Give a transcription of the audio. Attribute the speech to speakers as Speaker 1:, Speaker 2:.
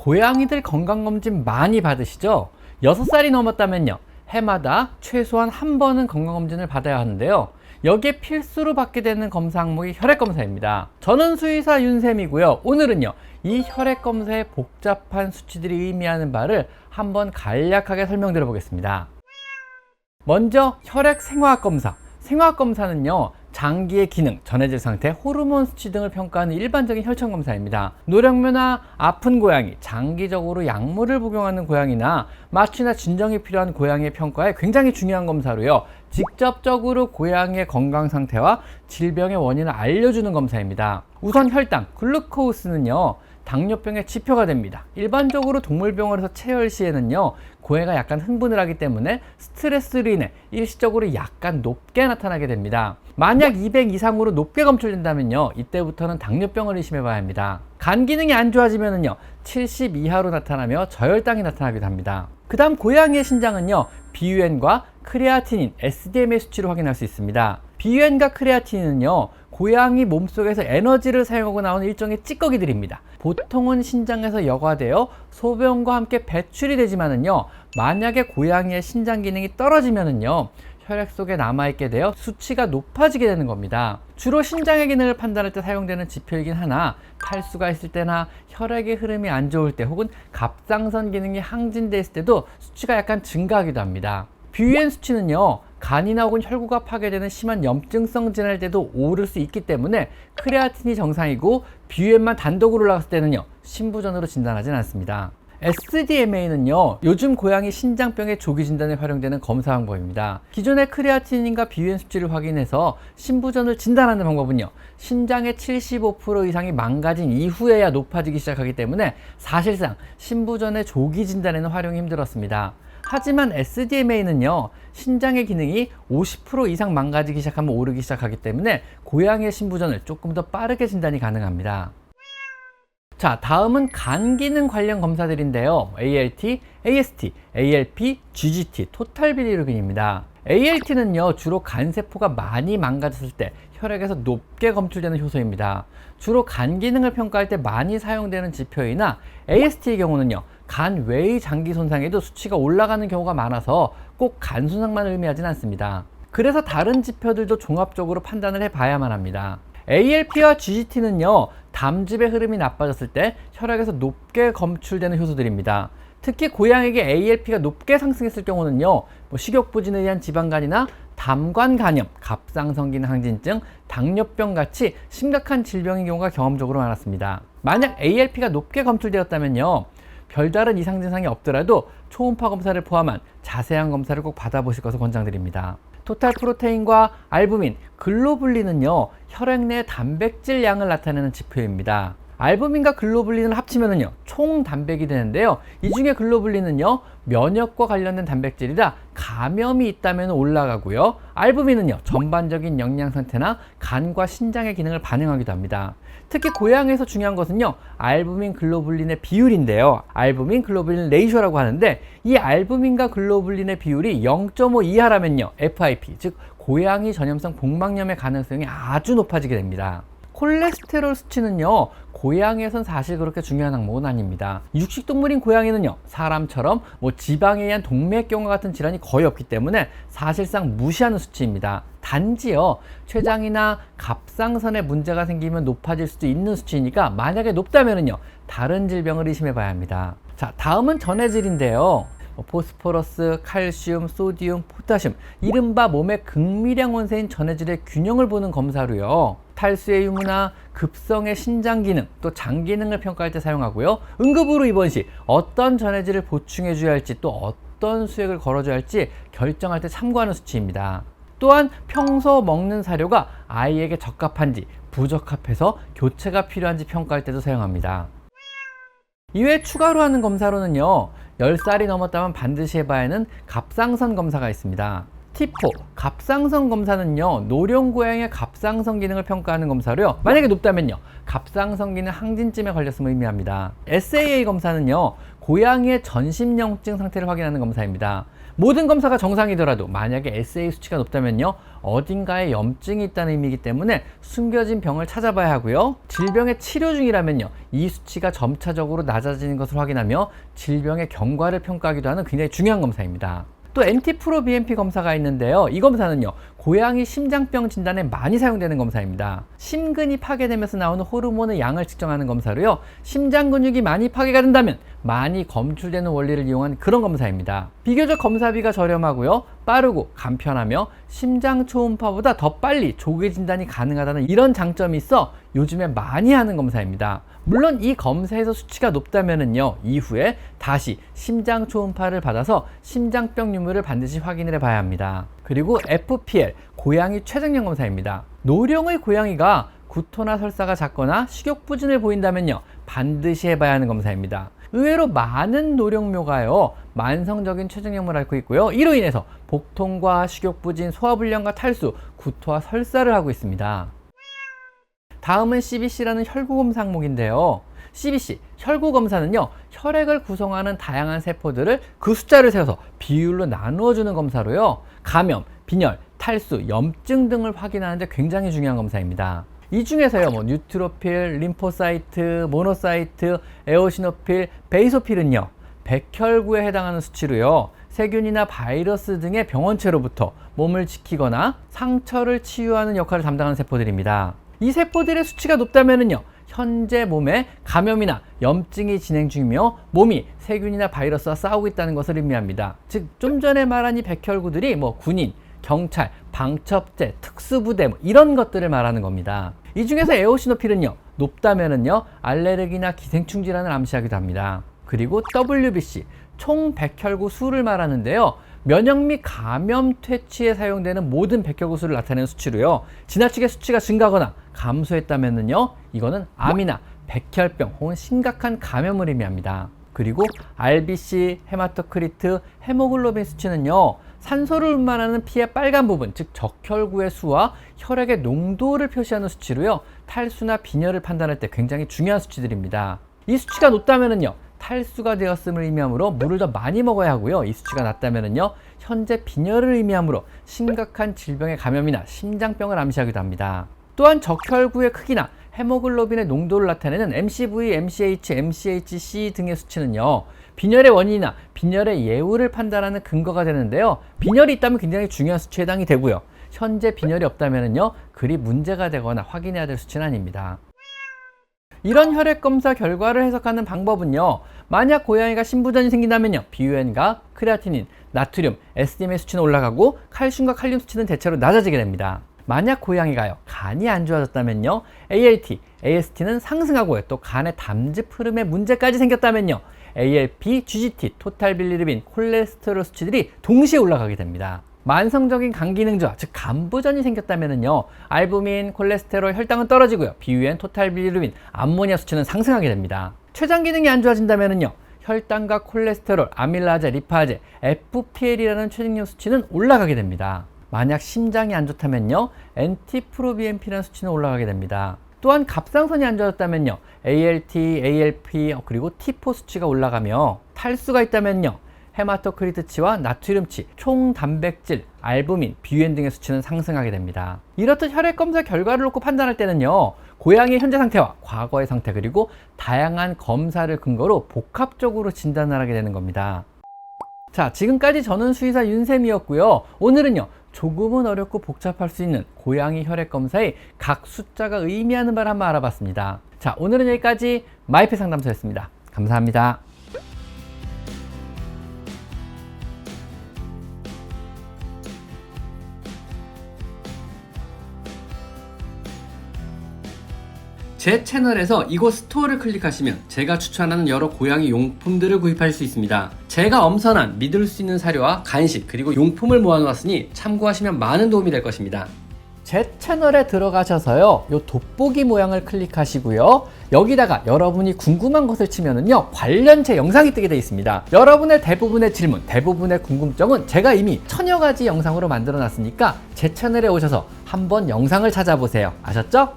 Speaker 1: 고양이들 건강검진 많이 받으시죠? 6살이 넘었다면요, 해마다 최소한 한 번은 건강검진을 받아야 하는데요, 여기에 필수로 받게 되는 검사 항목이 혈액검사입니다. 저는 수의사 윤쌤이고요. 오늘은요, 이 혈액검사의 복잡한 수치들이 의미하는 바를 한번 간략하게 설명드려 보겠습니다. 먼저 혈액 생화학검사. 생화학검사는요, 장기의 기능, 전해질 상태, 호르몬 수치 등을 평가하는 일반적인 혈청검사입니다. 노령묘나 아픈 고양이, 장기적으로 약물을 복용하는 고양이나 마취나 진정이 필요한 고양이의 평가에 굉장히 중요한 검사로요, 직접적으로 고양이의 건강 상태와 질병의 원인을 알려주는 검사입니다. 우선 혈당, 글루코스는요, 당뇨병의 지표가 됩니다. 일반적으로 동물병원에서 체열 시에는요, 고양이가 약간 흥분을 하기 때문에 스트레스로 인해 일시적으로 약간 높게 나타나게 됩니다. 만약 200 이상으로 높게 검출된다면요, 이때부터는 당뇨병을 의심해 봐야 합니다. 간 기능이 안 좋아지면은요, 70 이하로 나타나며 저혈당이 나타나기도 합니다. 그 다음 고양이의 신장은요, 비유엔과 크레아티닌, SDMA 수치로 확인할 수 있습니다. 비유엔과 크레아티닌은요, 고양이 몸속에서 에너지를 사용하고 나오는 일종의 찌꺼기들입니다. 보통은 신장에서 여과되어 소변과 함께 배출이 되지만은요, 만약에 고양이의 신장 기능이 떨어지면은요, 혈액 속에 남아있게 되어 수치가 높아지게 되는 겁니다. 주로 신장의 기능을 판단할 때 사용되는 지표이긴 하나, 탈수가 있을 때나 혈액의 흐름이 안 좋을 때, 혹은 갑상선 기능이 항진돼 있을 때도 수치가 약간 증가하기도 합니다. 비유엔 수치는요, 간이나 혹은 혈구가 파괴되는 심한 염증성 질환일 때도 오를 수 있기 때문에 크레아틴이 정상이고 비유엔만 단독으로 올라갔을 때는요, 신부전으로 진단하진 않습니다. SDMA는요, 요즘 고양이 신장병의 조기 진단에 활용되는 검사 방법입니다. 기존의 크레아틴인과 비유엔 수치를 확인해서 신부전을 진단하는 방법은요, 신장의 75% 이상이 망가진 이후에야 높아지기 시작하기 때문에 사실상 신부전의 조기 진단에는 활용이 힘들었습니다. 하지만 SDMA는요, 신장의 기능이 50% 이상 망가지기 시작하면 오르기 시작하기 때문에 고양이의 신부전을 조금 더 빠르게 진단이 가능합니다. 자, 다음은 간 기능 관련 검사들인데요, ALT, AST, ALP, GGT, 토탈 빌리루빈입니다. ALT는요, 주로 간세포가 많이 망가졌을 때 혈액에서 높게 검출되는 효소입니다. 주로 간 기능을 평가할 때 많이 사용되는 지표이나, AST의 경우는요, 간 외의 장기 손상에도 수치가 올라가는 경우가 많아서 꼭 간 손상만 의미하진 않습니다. 그래서 다른 지표들도 종합적으로 판단을 해봐야만 합니다. ALP와 GGT는요, 담즙의 흐름이 나빠졌을 때 혈액에서 높게 검출되는 효소들입니다. 특히 고양이에게 ALP가 높게 상승했을 경우는요, 식욕부진에 의한 지방간이나 담관 간염, 갑상선 기능 항진증, 당뇨병 같이 심각한 질병인 경우가 경험적으로 많았습니다. 만약 ALP가 높게 검출되었다면요, 별다른 이상 증상이 없더라도 초음파 검사를 포함한 자세한 검사를 꼭 받아보실 것을 권장드립니다. 토탈 프로테인과 알부민, 글로불린은요, 혈액 내 단백질 양을 나타내는 지표입니다. 알부민과 글로불린을 합치면은요, 총 단백이 되는데요, 이 중에 글로불린은요, 면역과 관련된 단백질이라 감염이 있다면 올라가고요, 알부민은요, 전반적인 영양 상태나 간과 신장의 기능을 반영하기도 합니다. 특히 고양이에서 중요한 것은요, 알부민 글로불린의 비율인데요, 알부민 글로불린 레이쇼라고 하는데, 이 알부민과 글로불린의 비율이 0.5 이하라면요, FIP, 즉 고양이 전염성 복막염의 가능성이 아주 높아지게 됩니다. 콜레스테롤 수치는요, 고양이에선 사실 그렇게 중요한 항목은 아닙니다. 육식동물인 고양이는요, 사람처럼 지방에 의한 동맥경화 같은 질환이 거의 없기 때문에 사실상 무시하는 수치입니다. 단지요, 췌장이나 갑상선에 문제가 생기면 높아질 수도 있는 수치니까 만약에 높다면은요, 다른 질병을 의심해 봐야 합니다. 자, 다음은 전해질인데요, 포스포러스, 칼슘, 소디움, 포타슘, 이른바 몸의 극미량 원소인 전해질의 균형을 보는 검사로요, 탈수의 유무나 급성의 신장 기능, 또 장 기능을 평가할 때 사용하고요, 응급으로 입원 시 어떤 전해질을 보충해 줘야 할지, 또 어떤 수액을 걸어줘야 할지 결정할 때 참고하는 수치입니다. 또한 평소 먹는 사료가 아이에게 적합한지, 부적합해서 교체가 필요한지 평가할 때도 사용합니다. 이외에 추가로 하는 검사로는요, 10살이 넘었다면 반드시 해봐야 하는 갑상선 검사가 있습니다. T4, 갑상선 검사는요, 노령 고양이의 갑상선 기능을 평가하는 검사로요, 만약에 높다면요, 갑상선 기능 항진증에 걸렸음을 의미합니다. SAA 검사는요, 고양이의 전신염증 상태를 확인하는 검사입니다. 모든 검사가 정상이더라도 만약에 SA 수치가 높다면요, 어딘가에 염증이 있다는 의미이기 때문에 숨겨진 병을 찾아봐야 하고요. 질병의 치료 중이라면요, 이 수치가 점차적으로 낮아지는 것을 확인하며 질병의 경과를 평가하기도 하는 굉장히 중요한 검사입니다. 또 NT-프로BNP 검사가 있는데요, 이 검사는요, 고양이 심장병 진단에 많이 사용되는 검사입니다. 심근이 파괴되면서 나오는 호르몬의 양을 측정하는 검사로요, 심장 근육이 많이 파괴가 된다면 많이 검출되는 원리를 이용한 그런 검사입니다. 비교적 검사비가 저렴하고요, 빠르고 간편하며 심장 초음파보다 더 빨리 조기 진단이 가능하다는 이런 장점이 있어 요즘에 많이 하는 검사입니다. 물론 이 검사에서 수치가 높다면은요, 이후에 다시 심장 초음파를 받아서 심장병 유무를 반드시 확인을 해봐야 합니다. 그리고 FPL, 고양이 췌장염 검사입니다. 노령의 고양이가 구토나 설사가 잦거나 식욕부진을 보인다면요, 반드시 해봐야 하는 검사입니다. 의외로 많은 노령묘가요, 만성적인 췌장염을 앓고 있고요, 이로 인해서 복통과 식욕부진, 소화불량과 탈수, 구토와 설사를 하고 있습니다. 다음은 CBC라는 혈구검사 항목인데요. CBC, 혈구검사는요, 혈액을 구성하는 다양한 세포들을 그 숫자를 세워서 비율로 나누어주는 검사로요, 감염, 빈혈, 탈수, 염증 등을 확인하는데 굉장히 중요한 검사입니다. 이 중에서요, 뉴트로필, 림포사이트, 모노사이트, 에오시노필, 베이소필은요, 백혈구에 해당하는 수치로요, 세균이나 바이러스 등의 병원체로부터 몸을 지키거나 상처를 치유하는 역할을 담당하는 세포들입니다. 이 세포들의 수치가 높다면은요, 현재 몸에 감염이나 염증이 진행 중이며 몸이 세균이나 바이러스와 싸우고 있다는 것을 의미합니다. 즉, 좀 전에 말한 이 백혈구들이 군인, 경찰, 방첩제, 특수부대 이런 것들을 말하는 겁니다. 이 중에서 에오시노필은요, 높다면은요, 알레르기나 기생충 질환을 암시하기도 합니다. 그리고 WBC, 총 백혈구 수를 말하는데요, 면역 및 감염 퇴치에 사용되는 모든 백혈구 수를 나타내는 수치로요, 지나치게 수치가 증가하거나 감소했다면은요, 이거는 암이나 백혈병 혹은 심각한 감염을 의미합니다. 그리고 RBC, 헤마토크리트, 헤모글로빈 수치는요, 산소를 운반하는 피의 빨간 부분, 즉 적혈구의 수와 혈액의 농도를 표시하는 수치로요, 탈수나 빈혈을 판단할 때 굉장히 중요한 수치들입니다. 이 수치가 높다면은요, 탈수가 되었음을 의미하므로 물을 더 많이 먹어야 하고요, 이 수치가 낮다면은요, 현재 빈혈을 의미하므로 심각한 질병의 감염이나 심장병을 암시하기도 합니다. 또한 적혈구의 크기나 헤모글로빈의 농도를 나타내는 MCV, MCH, MCHC 등의 수치는요, 빈혈의 원인이나 빈혈의 예후를 판단하는 근거가 되는데요, 빈혈이 있다면 굉장히 중요한 수치에 해당이 되고요, 현재 빈혈이 없다면은요, 그리 문제가 되거나 확인해야 될 수치는 아닙니다. 이런 혈액검사 결과를 해석하는 방법은요, 만약 고양이가 신부전이 생긴다면요, BUN과 크레아티닌, 나트륨, SDM의 수치는 올라가고 칼슘과 칼륨 수치는 대체로 낮아지게 됩니다. 만약 고양이가요, 간이 안 좋아졌다면요, ALT, AST는 상승하고요, 또 간의 담즙 흐름에 문제까지 생겼다면요, ALP, GGT, 토탈 빌리루빈, 콜레스테롤 수치들이 동시에 올라가게 됩니다. 만성적인 간 기능 저하, 즉 간부전이 생겼다면은요, 알부민, 콜레스테롤, 혈당은 떨어지고요, BUN, 토탈 빌리루빈, 암모니아 수치는 상승하게 됩니다. 췌장 기능이 안 좋아진다면은요, 혈당과 콜레스테롤, 아밀라제, 리파제, FPL이라는 췌장염 수치는 올라가게 됩니다. 만약 심장이 안 좋다면요, NT-프로BNP라는 수치는 올라가게 됩니다. 또한 갑상선이 안 좋아졌다면요, ALT, ALP, 그리고 T4 수치가 올라가며, 탈수가 있다면요, 헤마토크리트치와 나트륨치, 총 단백질, 알부민, BUN 등의 수치는 상승하게 됩니다. 이렇듯 혈액검사 결과를 놓고 판단할 때는요, 고양이의 현재 상태와 과거의 상태, 그리고 다양한 검사를 근거로 복합적으로 진단을 하게 되는 겁니다. 자, 지금까지 저는 수의사 윤쌤이었고요. 오늘은요, 조금은 어렵고 복잡할 수 있는 고양이 혈액검사의 각 숫자가 의미하는 바를 한번 알아봤습니다. 자, 오늘은 여기까지 마이펫 상담소였습니다. 감사합니다. 제 채널에서 이곳 스토어를 클릭하시면 제가 추천하는 여러 고양이 용품들을 구입할 수 있습니다. 제가 엄선한 믿을 수 있는 사료와 간식 그리고 용품을 모아놓았으니 참고하시면 많은 도움이 될 것입니다. 제 채널에 들어가셔서요, 요 돋보기 모양을 클릭하시고요, 여기다가 여러분이 궁금한 것을 치면은요, 관련체 영상이 뜨게 되어 있습니다. 여러분의 대부분의 질문, 대부분의 궁금증은 제가 이미 1000여 가지 영상으로 만들어 놨으니까 제 채널에 오셔서 한번 영상을 찾아보세요. 아셨죠?